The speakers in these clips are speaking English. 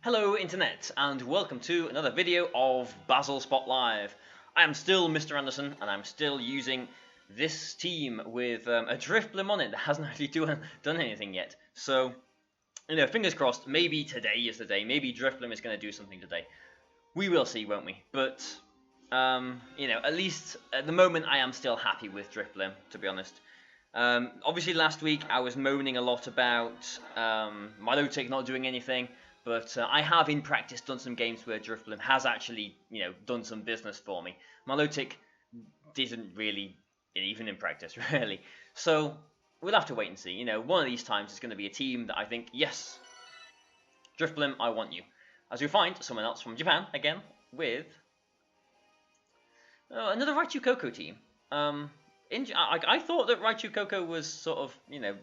Hello Internet, and welcome to another video of Bazzle Spot Live. I am still Mr. Anderson, and I'm still using this team with a DRIFBLIM on it that hasn't actually done anything yet. So, fingers crossed, maybe today is the day, maybe DRIFBLIM is going to do something today. We will see, won't we? But, at least at the moment I am still happy with DRIFBLIM, to be honest. Obviously last week I was moaning a lot about Milotic not doing anything. But I have in practice done some games where DRIFBLIM has actually, done some business for me. Milotic didn't really, even in practice, really. So we'll have to wait and see. One of these times it's going to be a team that I think, yes, DRIFBLIM, I want you. As you'll find, someone else from Japan, again, with another Raichu Koko team. I thought that Raichu Koko was sort of,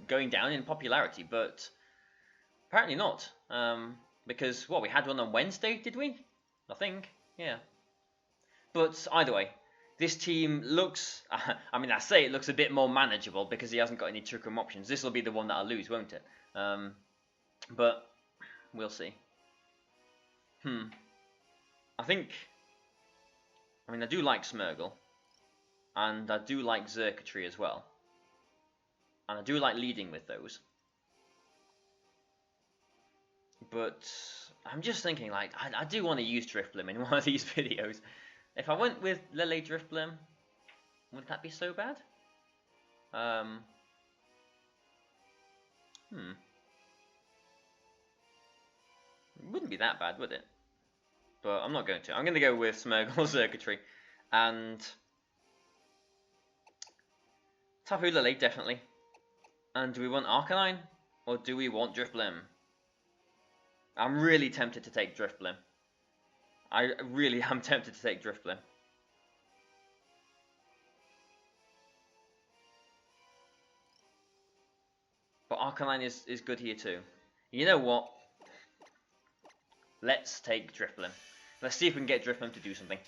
going down in popularity, but apparently not. Because, we had one on Wednesday, did we? I think, yeah. But either way, this team looks, I say it looks a bit more manageable because he hasn't got any Trick Room options. This will be the one that I'll lose, won't it? But we'll see. I do like Smeargle, and I do like Xurkitree as well. And I do like leading with those. But I'm just thinking, I do want to use DRIFBLIM in one of these videos. If I went with Lele DRIFBLIM, would that be so bad? It wouldn't be that bad, would it? But I'm not going to. I'm going to go with Smeargle Xurkitree. And Tapu Lele, definitely. And do we want Arcanine? Or do we want DRIFBLIM? I'm really tempted to take DRIFBLIM. I really am tempted to take DRIFBLIM. But Arcanine is good here too. You know what? Let's take DRIFBLIM. Let's see if we can get DRIFBLIM to do something.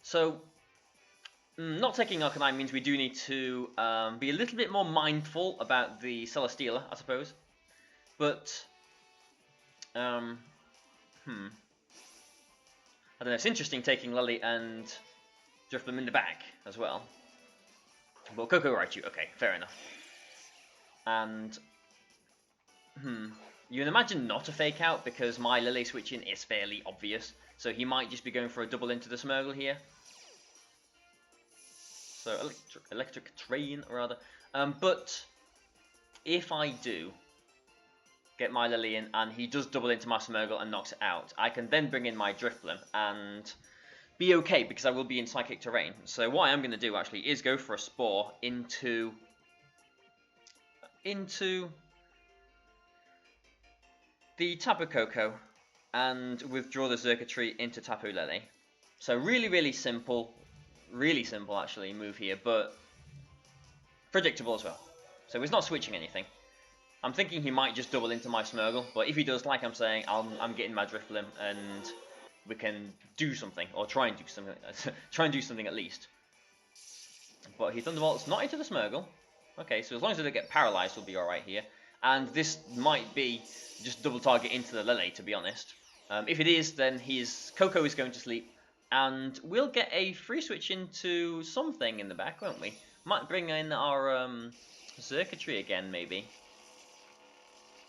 So, not taking Arcanine means we do need to be a little bit more mindful about the Celesteela, I suppose. But I don't know, it's interesting taking Lily and DRIFBLIM in the back as well. Well, Koko Raichu, okay, fair enough. And, you can imagine not a fake out because my Lily switching is fairly obvious. So he might just be going for a double into the Smeargle here. So, electric train, rather. But, if I do get my Lily in, and he does double into my Smeargle and knocks it out, I can then bring in my DRIFBLIM and be okay because I will be in Psychic Terrain. So what I am going to do actually is go for a Spore into the Tapu Koko and withdraw the Xurkitree into Tapu Lele. So really simple actually move here, but predictable as well. So he's not switching anything. I'm thinking he might just double into my Smeargle, but if he does, like I'm saying, I'm getting my DRIFBLIM and we can do something, or try and do something, at least. But he Thunderbolt's not into the Smeargle. Okay, so as long as they don't get paralyzed, we'll be alright here. And this might be just double target into the Lele, to be honest. If it is, then his Koko is going to sleep, and we'll get a free switch into something in the back, won't we? Might bring in our Xurkitree again, maybe.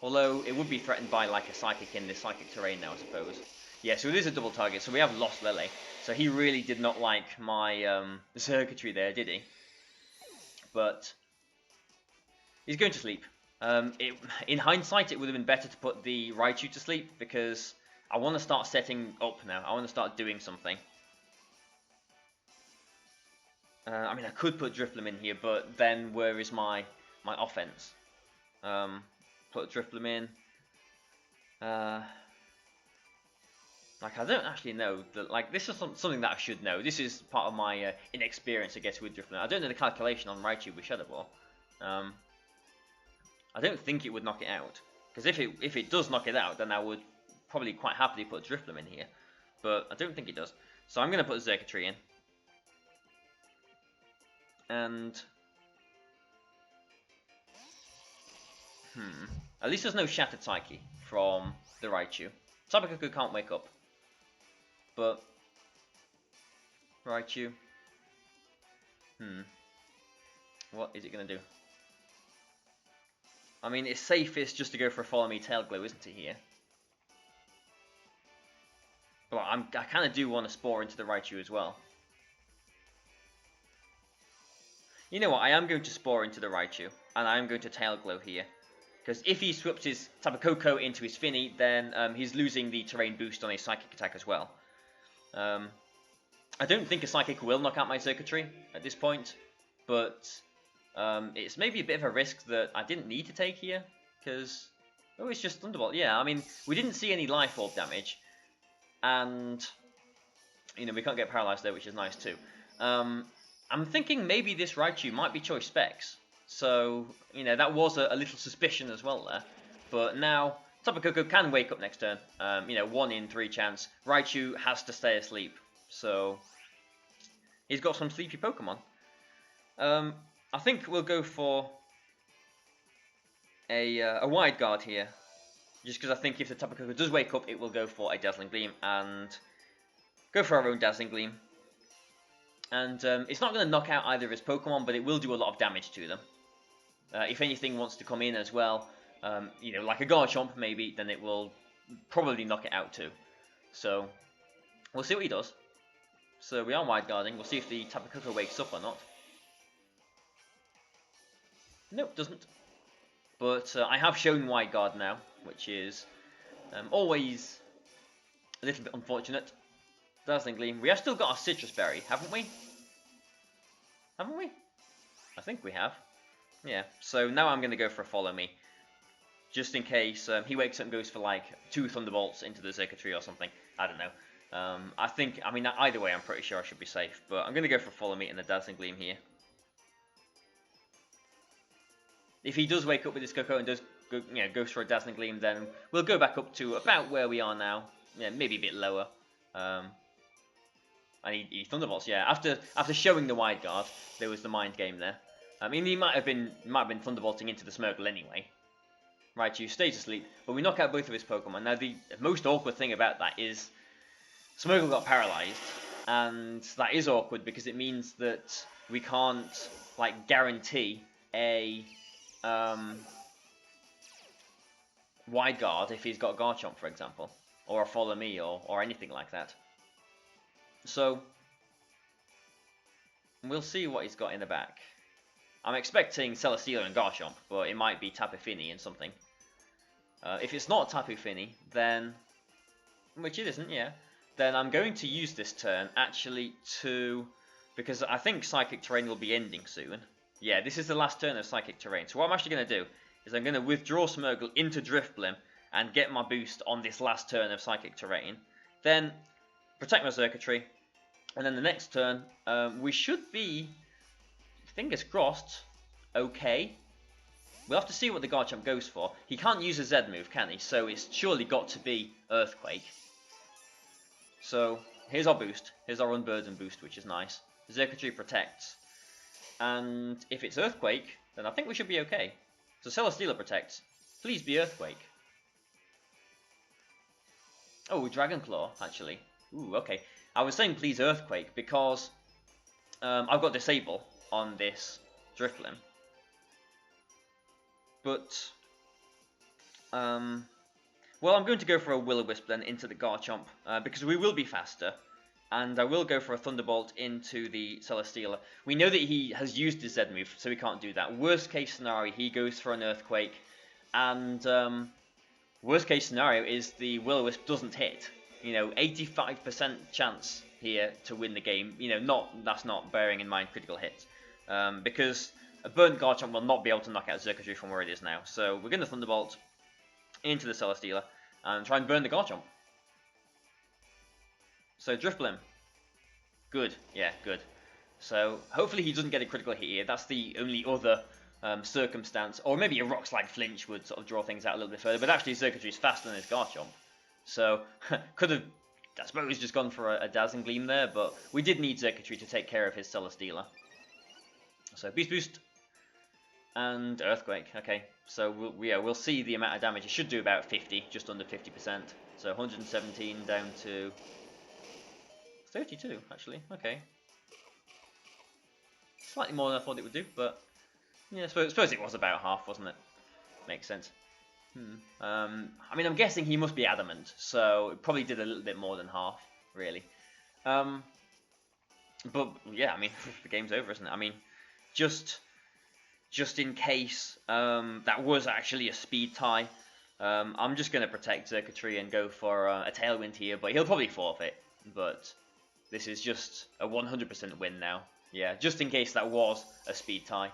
Although, it would be threatened by, like, a Psychic in this Psychic Terrain now, I suppose. Yeah, so it is a double target, so we have lost Lele. So he really did not like my Xurkitree there, did he? But he's going to sleep. In hindsight, it would have been better to put the Raichu to sleep, because I want to start setting up now. I want to start doing something. I could put DRIFBLIM in here, but then where is my offense? Put DRIFBLIM in. I don't actually know that. This is something that I should know. This is part of my inexperience, I guess, with DRIFBLIM. I don't know the calculation on Raichu with Shadow Ball. I don't think it would knock it out, because if it does knock it out, then I would probably quite happily put DRIFBLIM in here. But I don't think it does. So I'm going to put Xurkitree in. And At least there's no Shattered Psyche. from the Raichu. Tapu Koko can't wake up. But Raichu. What is it going to do? I mean, it's safest just to go for a Follow Me Tail Glow, isn't it, here? But I kind of do want to Spore into the Raichu as well. You know what, I am going to Spore into the Raichu, and I am going to Tail Glow here. Because if he swaps his Tapu Koko into his Finny, then he's losing the terrain boost on his Psychic attack as well. I don't think a Psychic will knock out my circuitry at this point, but it's maybe a bit of a risk that I didn't need to take here, because, oh, it's just Thunderbolt. Yeah, I mean, we didn't see any Life Orb damage, and, you know, we can't get paralyzed there, which is nice too. I'm thinking maybe this Raichu might be Choice Specs, so, you know, that was a little suspicion as well there, but now Tapu Koko can wake up next turn, you know, 1 in 3 chance. Raichu has to stay asleep, so he's got some sleepy Pokemon. I think we'll go for a Wide Guard here, just because I think if the Tapu Koko does wake up, it will go for a Dazzling Gleam, and go for our own Dazzling Gleam. And it's not going to knock out either of his Pokemon, but it will do a lot of damage to them. If anything wants to come in as well, you know, like a Garchomp maybe, then it will probably knock it out too. So, we'll see what he does. So we are Wide Guarding, we'll see if the Tapu Koko wakes up or not. Nope, doesn't. But I have shown Wide Guard now, which is always a little bit unfortunate. Dazzling Gleam. We have still got our Citrus Berry, haven't we? Haven't we? I think we have. Yeah, so now I'm going to go for a Follow Me. Just in case he wakes up and goes for like 2 Thunderbolts into the circuitry or something. I don't know. I mean, either way I'm pretty sure I should be safe. But I'm going to go for Follow Me and the Dazzling Gleam here. If he does wake up with his Koko and does go, you know, goes for a Dazzling Gleam, then we'll go back up to about where we are now. Yeah, maybe a bit lower. And he Thunderbolts, yeah. After showing the Wide Guard, there was the mind game there. I mean, he might have been Thunderbolting into the Smeargle anyway. Raichu stays asleep, but we knock out both of his Pokemon. Now, the most awkward thing about that is Smeargle got paralyzed, and that is awkward because it means that we can't like guarantee a Wide Guard if he's got Garchomp, for example, or a Follow Me, or anything like that. So, we'll see what he's got in the back. I'm expecting Celesteela and Garchomp, but it might be Tapu Fini and something. If it's not Tapu Fini, then, which it isn't, yeah, then I'm going to use this turn actually to, because I think Psychic Terrain will be ending soon. Yeah, this is the last turn of Psychic Terrain. So what I'm actually going to do is I'm going to withdraw Smeargle into DRIFBLIM and get my boost on this last turn of Psychic Terrain. Then protect my circuitry, and then the next turn we should be, fingers crossed, okay. We'll have to see what the Garchomp goes for. He can't use a Z move, can he? So it's surely got to be Earthquake. So here's our boost. Here's our Unburden boost, which is nice. Circuitry protects. And if it's Earthquake, then I think we should be okay. So Celesteela protects. Please be Earthquake. Oh, Dragon Claw, actually. Ooh, okay. I was saying please Earthquake because I've got Disable on this DRIFBLIM. But, well, I'm going to go for a Will-O-Wisp then into the Garchomp because we will be faster. And I will go for a Thunderbolt into the Celesteela. We know that he has used his Z move, so we can't do that. Worst case scenario, he goes for an Earthquake. And worst case scenario is the Will-O-Wisp doesn't hit. You know, 85% chance here to win the game. You know, that's not bearing in mind critical hits. Because a burnt Garchomp will not be able to knock out Circuitry from where it is now. So we're going to Thunderbolt into the Celesteela and try and burn the Garchomp. So DRIFBLIM. Good. Yeah, good. So hopefully he doesn't get a critical hit here. That's the only other circumstance. Or maybe a Rock Slide Flinch would sort of draw things out a little bit further. But actually Circuitry is faster than his Garchomp. So could have, I suppose, just gone for a Dazzling Gleam there. But we did need Circuitry to take care of his Celesteela. So Beast Boost. And Earthquake. Okay, so we'll see the amount of damage. It should do about 50, just under 50%. So 117 down to 32, actually. Okay, slightly more than I thought it would do, but yeah, I suppose it was about half, wasn't it? Makes sense. I mean, I'm guessing he must be adamant, so it probably did a little bit more than half, really. But yeah, I mean, the game's over, isn't it? I mean, just in case that was actually a speed tie, I'm just going to protect Zerkatry and go for a Tailwind here, but he'll probably forfeit. But this is just a 100% win now. Yeah, just in case that was a speed tie.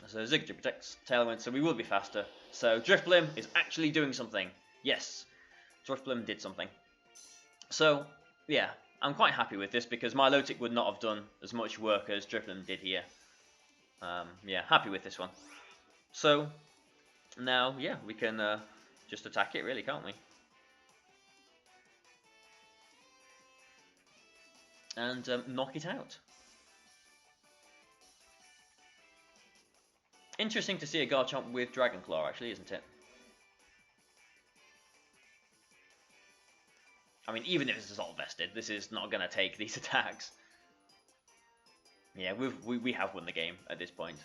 So Zerkatry protects Tailwind, so we will be faster. So DRIFBLIM is actually doing something. Yes, DRIFBLIM did something. So, yeah, I'm quite happy with this because Milotic would not have done as much work as DRIFBLIM did here. Yeah, happy with this one. So, now, yeah, we can just attack it really, can't we? And knock it out. Interesting to see a Garchomp with Dragon Claw, actually, isn't it? I mean, even if it's Assault Vested, this is not going to take these attacks. Yeah, we have won the game at this point.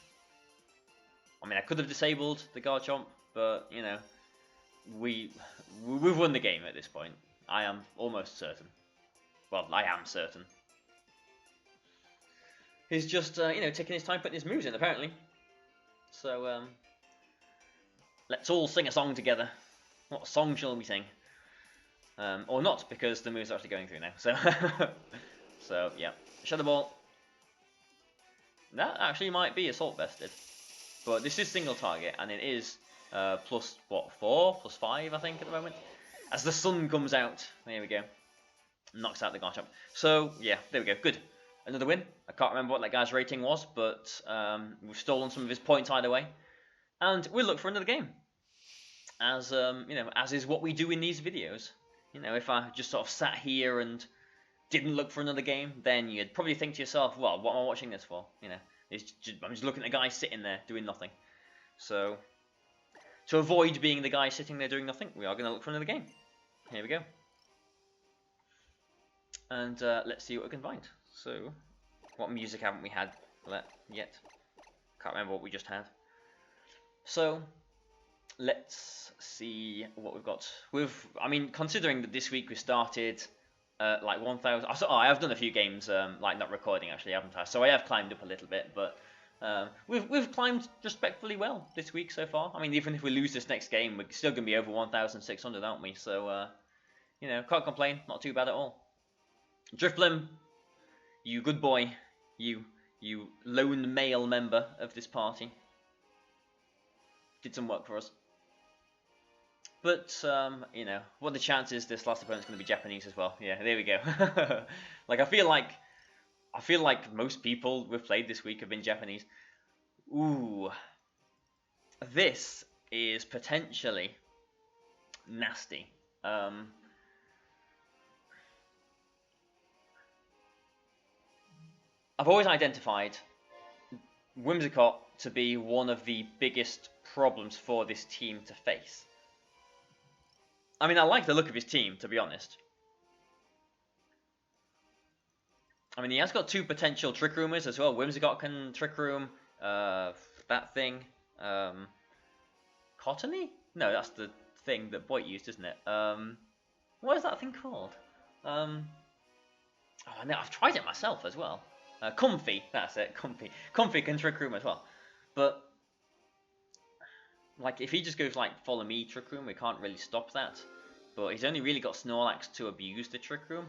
I mean, I could have disabled the Garchomp, but, you know, we've won the game at this point. I am almost certain. Well, I am certain. He's just, you know, taking his time putting his moves in, apparently. So, let's all sing a song together. What song shall we sing? Or not, because the moves are actually going through now. So, so yeah. Shadow Ball. That actually might be Assault Vested. But this is single target, and it is plus, what, 4? Plus 5, I think, at the moment. As the sun comes out. There we go. Knocks out the Garchomp. So, yeah, there we go. Good. Another win. I can't remember what that guy's rating was, but we've stolen some of his points either way. And we'll look for another game. As, you know, as is what we do in these videos. You know, if I just sort of sat here and didn't look for another game, then you'd probably think to yourself, well, what am I watching this for? You know, I'm just looking at a guy sitting there doing nothing. So, to avoid being the guy sitting there doing nothing, we are going to look for another game. Here we go. And let's see what we can find. So, what music haven't we had yet? Can't remember what we just had. So, let's see what we've got. I mean, considering that this week we started like 1,000. Oh, I have done a few games, like not recording actually, haven't I? So I have climbed up a little bit, but we've climbed respectfully well this week so far. I mean, even if we lose this next game, we're still going to be over 1,600, aren't we? So, you know, can't complain. Not too bad at all. DRIFBLIM, you good boy, you lone male member of this party, did some work for us. But, you know, what are the chances this last opponent's going to be Japanese as well? Yeah, there we go. Like, I feel like most people we've played this week have been Japanese. Ooh. This is potentially nasty. I've always identified Whimsicott to be one of the biggest problems for this team to face. I mean, I like the look of his team, to be honest. I mean, he has got 2 potential Trick Roomers as well. Whimsicott can Trick Room that thing. Cottony? No, that's the thing that Boyd used, isn't it? What is that thing called? Oh, no, I've tried it myself as well. Comfy, that's it, Comfy. Comfy can Trick Room as well. But, like, if he just goes, like, follow me Trick Room, we can't really stop that. But he's only really got Snorlax to abuse the Trick Room.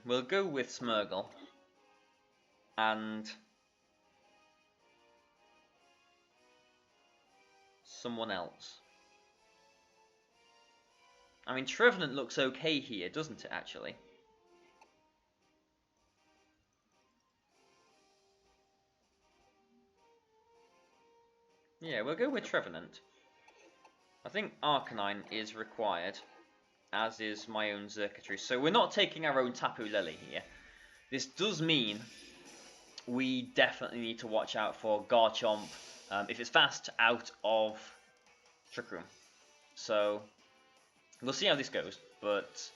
We'll go with Smeargle. And someone else. I mean, Trevenant looks okay here, doesn't it, actually? Yeah, we'll go with Trevenant. I think Arcanine is required, as is my own Zerkatry. So we're not taking our own Tapu Lily here. This does mean we definitely need to watch out for Garchomp if it's fast out of Trick Room. So we'll see how this goes, but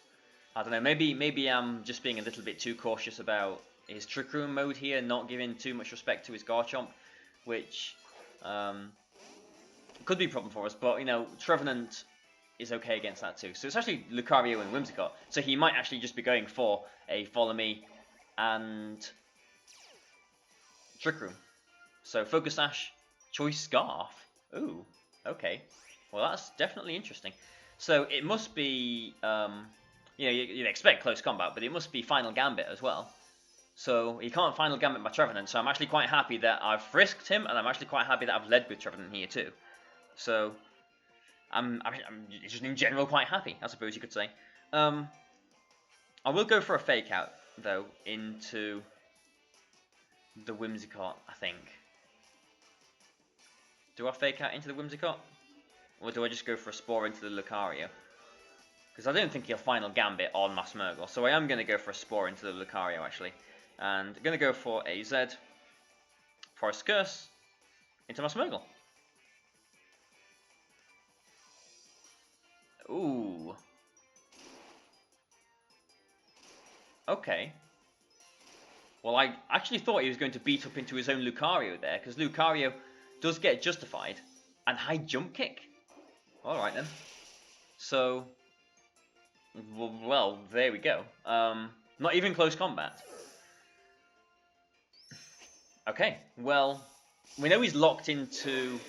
I don't know, maybe I'm just being a little bit too cautious about his Trick Room mode here, not giving too much respect to his Garchomp, which could be a problem for us, but you know, Trevenant is okay against that too. So it's actually Lucario and Whimsicott, so he might actually just be going for a Follow Me and Trick Room. So Focus Sash, Choice Scarf. Ooh, okay. Well, that's definitely interesting. So it must be, you know, you'd expect close combat, but it must be Final Gambit as well. So he can't Final Gambit my Trevenant, so I'm actually quite happy that I've frisked him, and I'm actually quite happy that I've led with Trevenant here too. So I'm just in general quite happy, I suppose you could say. I will go for a Fake Out, though, into the Whimsicott, I think. Do I Fake Out into the Whimsicott? Or do I just go for a Spore into the Lucario? Because I don't think he'll Final Gambit on my Smeargle, so I am going to go for a Spore into the Lucario, actually. And I'm going to go for a Z, Forest Curse, into my Smeargle. Ooh. Okay. Well, I actually thought he was going to beat up into his own Lucario there, because Lucario does get Justified and High Jump Kick. Alright then. So, well, there we go. Not even close combat. Okay, well, we know he's locked into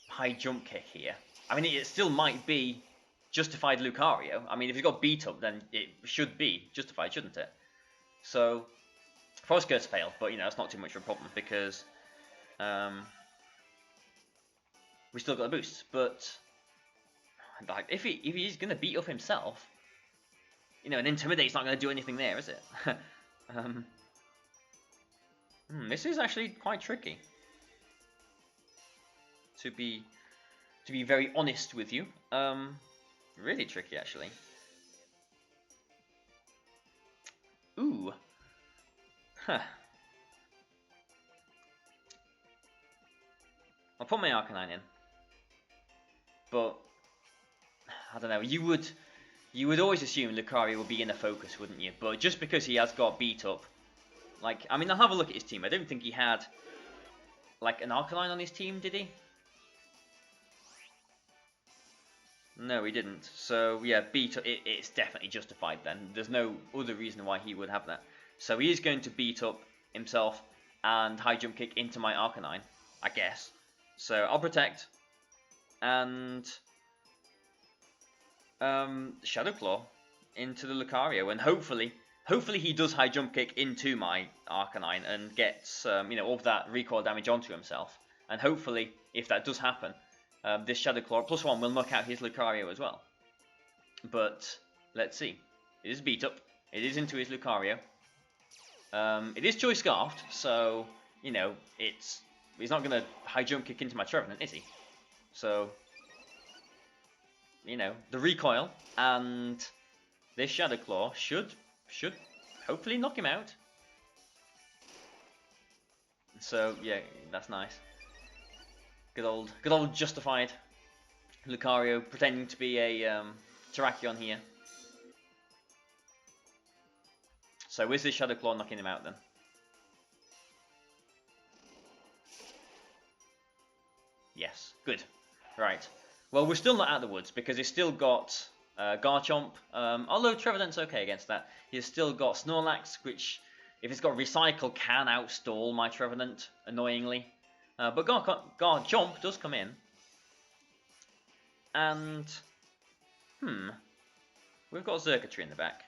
High Jump Kick here. I mean, it still might be Justified Lucario. I mean, if he's got beat up, then it should be Justified, shouldn't it? So, Forest Curse failed, but, you know, it's not too much of a problem, because we still got a boost. But, like, if he's going to beat up himself, you know, an Intimidate's not going to do anything there, is it? This is actually quite tricky, to be very honest with you. Really tricky, actually. Ooh. Huh. I'll put my Arcanine in. But I don't know, you would always assume Lucario would be in a focus, wouldn't you? But just because he has got beat up, like, I mean, I'll have a look at his team. I don't think he had, like, an Arcanine on his team, did he? No, he didn't. So, yeah, beat up, it's definitely justified then. There's no other reason why he would have that. So he is going to beat up himself and High Jump Kick into my Arcanine, I guess. So I'll Protect and Shadow Claw into the Lucario, and hopefully he does High Jump Kick into my Arcanine and gets you know, all of that recoil damage onto himself. And hopefully, if that does happen, this Shadow Claw +1 will knock out his Lucario as well. But let's see. It is beat up. It is into his Lucario. It is Choice Scarfed, so you know he's not gonna High Jump Kick into my Trevenant, is he? So you know, the recoil and this Shadow Claw should hopefully knock him out. So yeah, that's nice. Good old Justified Lucario pretending to be a Terrakion here. So is this Shadow Claw knocking him out then? Yes, good. Right. Well, we're still not out of the woods because he's still got Garchomp. Although Trevenant's okay against that. He's still got Snorlax, which, if it's got Recycle, can outstall my Trevenant, annoyingly. But Garchomp does come in. And, we've got Xurkitree in the back.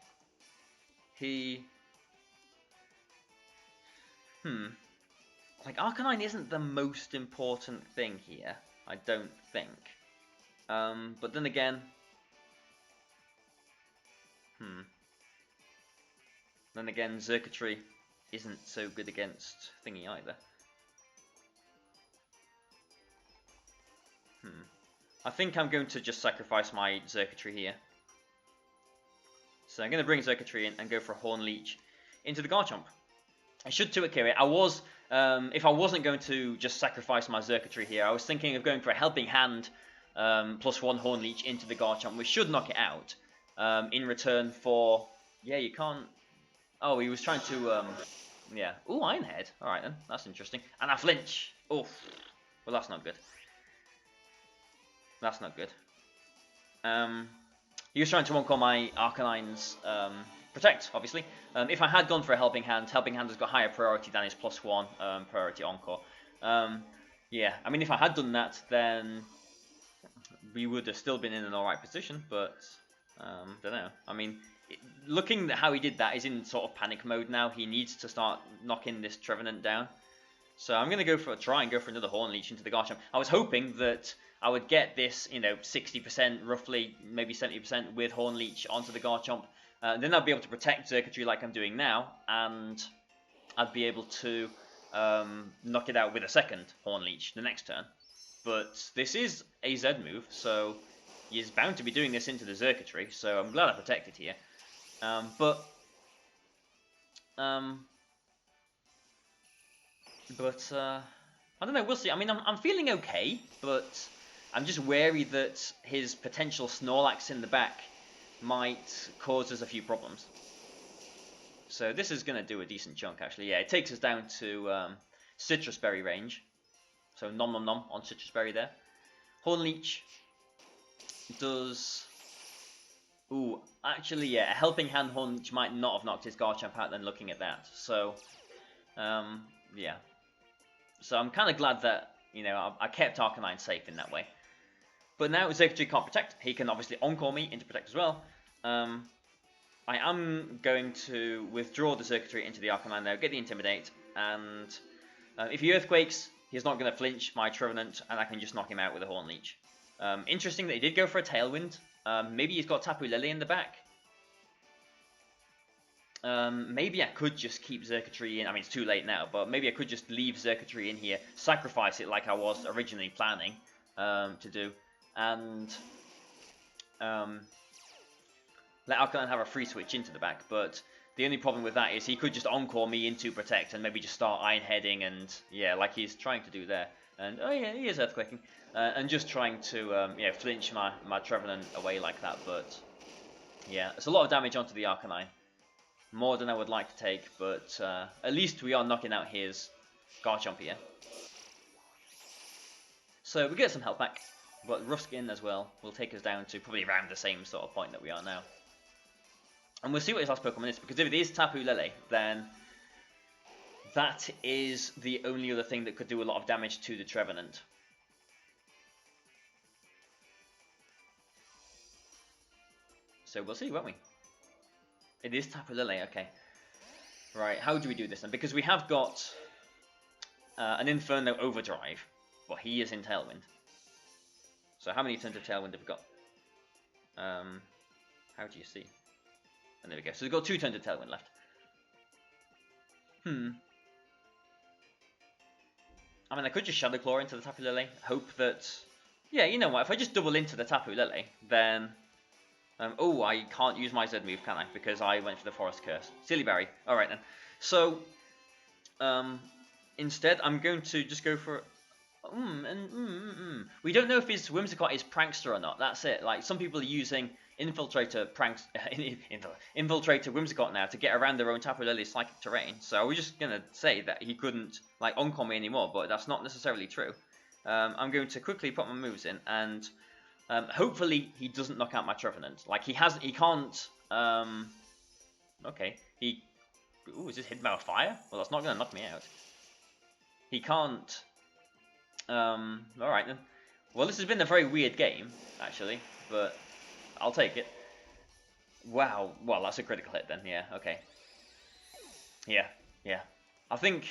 Like, Arcanine isn't the most important thing here, I don't think. But then again, Xurkitree isn't so good against Thingy either. I think I'm going to just sacrifice my Xurkitree here. So I'm going to bring Xurkitree in and go for a Horn Leech into the Garchomp. I should 2 Akira. I was, if I wasn't going to just sacrifice my Circuitry here, I was thinking of going for a Helping Hand +1 Horn Leech into the Garchomp, which should knock it out. In return for, yeah, you can't. Oh, he was trying to, yeah. Ooh, Iron Head. All right then, that's interesting. And I flinch. Oh, well, that's not good. That's not good. He was trying to one-call my Arcanine's Protect, obviously. If I had gone for a Helping Hand has got higher priority than his +1 priority Encore. Yeah, I mean, if I had done that, then we would have still been in an alright position, but don't know. I mean, looking at how he did that, he's in sort of panic mode now. He needs to start knocking this Trevenant down. So I'm going to try and go for another Horn Leech into the Garchomp. I was hoping that I would get this, 60% roughly, maybe 70% with Horn Leech onto the Garchomp. Then I'd be able to protect Circuitry like I'm doing now, and I'd be able to knock it out with a second Horn Leech the next turn. But this is a Z move, so he's bound to be doing this into the Circuitry, so I'm glad I protected here. I don't know, we'll see. I mean, I'm feeling okay, but I'm just wary that his potential Snorlax in the back might cause us a few problems. So this is going to do a decent chunk, actually. Yeah, it takes us down to Citrus Berry range. So nom nom nom on Citrus Berry there. Horn Leech does... Ooh, actually, yeah, a Helping Hand Horn Leech might not have knocked his Garchomp out then looking at that. So, yeah. So I'm kind of glad that, I kept Arcanine safe in that way. But now Circuitry can't protect. He can obviously Encore me into protect as well. I am going to withdraw the Circuitry into the Arcanine now, get the Intimidate, and if he Earthquakes, he's not going to flinch my Trevenant, and I can just knock him out with a Horn Leech. Interesting that he did go for a Tailwind. Maybe he's got Tapu Lele in the back. Maybe I could just keep Circuitry in. I mean, it's too late now, but maybe I could just leave Circuitry in here, sacrifice it like I was originally planning to do, and let Arcanine have a free switch into the back. But the only problem with that is he could just Encore me into Protect and maybe just start Iron Heading and, yeah, like he's trying to do there. And, oh yeah, he is Earthquaking. And just trying to, flinch my Trevenant away like that. But, yeah, it's a lot of damage onto the Arcanine. More than I would like to take, but at least we are knocking out his Garchomp here. So we get some health back, but Rough Skin as well will take us down to probably around the same sort of point that we are now. And we'll see what his last Pokemon is, because if it is Tapu Lele, then that is the only other thing that could do a lot of damage to the Trevenant. So we'll see, won't we? It is Tapu Lele, okay. Right, how do we do this then? Because we have got an Inferno Overdrive, but he is in Tailwind. So how many turns of Tailwind have we got? How do you see? And there we go. So we've got 2 turns of Tailwind left. I mean, I could just Shadow Claw into the Tapu Lele. Hope that... Yeah, you know what? If I just double into the Tapu Lele, then... oh, I can't use my Z move, can I? Because I went for the Forest Curse. Silly Berry. Alright then. So, instead, I'm going to just go for... We don't know if his Whimsicott is Prankster or not. That's it. Like, some people are using Infiltrator Infiltrator Whimsicott now to get around their own Tapu Lele's Psychic Terrain. So I was just going to say that he couldn't, like, Encore me anymore, but that's not necessarily true. I'm going to quickly put my moves in, and... hopefully he doesn't knock out my Trevenant. Like he can't. Okay, Ooh, is this hidden by fire? Well, that's not going to knock me out. He can't. All right then. Well, this has been a very weird game, actually, but I'll take it. Wow. Well, that's a critical hit then. Yeah. Okay. Yeah. Yeah. I think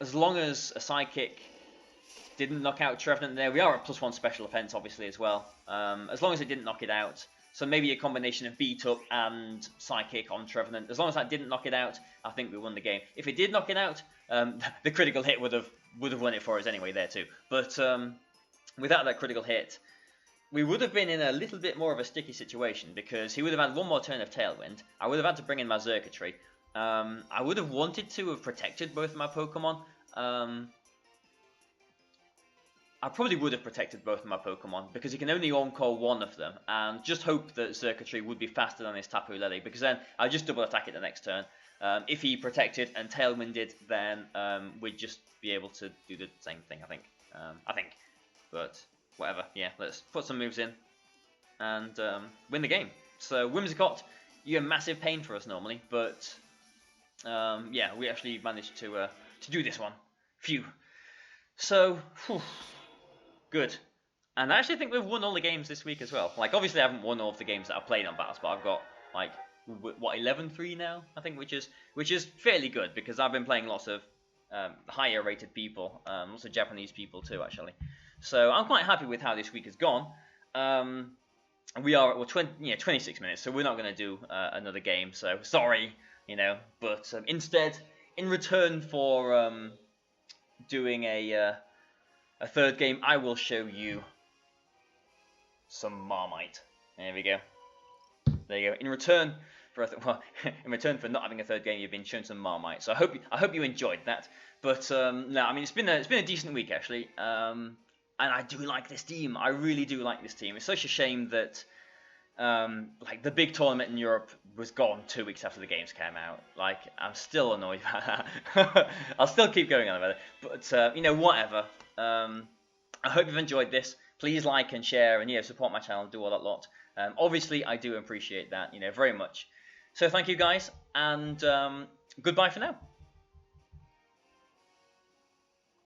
as long as a Psychic didn't knock out Trevenant there. We are at +1 special offense, obviously, as well. As long as it didn't knock it out. So maybe a combination of Beat Up and Psychic on Trevenant. As long as that didn't knock it out, I think we won the game. If it did knock it out, the critical hit would have won it for us anyway there too. But without that critical hit, we would have been in a little bit more of a sticky situation, because he would have had one more turn of Tailwind. I would have had to bring in my Circuitry. I would have wanted to have protected both of my Pokemon. I probably would have protected both of my Pokemon because he can only on-call one of them, and just hope that Xurkitree would be faster than his Tapu Lele, because then I'd just double attack it the next turn. If he protected and Tailwinded, then we'd just be able to do the same thing, I think. But whatever, yeah, let's put some moves in and win the game. So Whimsicott, you're a massive pain for us normally, but yeah, we actually managed to do this one. Phew. So, whew, good. And I actually think we've won all the games this week as well. Like, obviously I haven't won all of the games that I've played on Battles, but I've got, like, what, 11-3 now, I think, which is fairly good, because I've been playing lots of higher rated people, lots of Japanese people too, actually. So I'm quite happy with how this week has gone. We are at 26 minutes, so we're not going to do another game, so sorry, but instead, in return for doing a third game, I will show you some Marmite. There we go. There you go. In return for in return for not having a third game, you've been shown some Marmite. So I hope you enjoyed that. But no, I mean it's been a decent week actually. And I do like this team. I really do like this team. It's such a shame that like the big tournament in Europe was gone 2 weeks after the games came out. Like, I'm still annoyed about that. I'll still keep going on about it. But whatever. I hope you've enjoyed this. Please like and share and support my channel, do all that lot. Obviously I do appreciate that, very much. So thank you guys, and goodbye for now.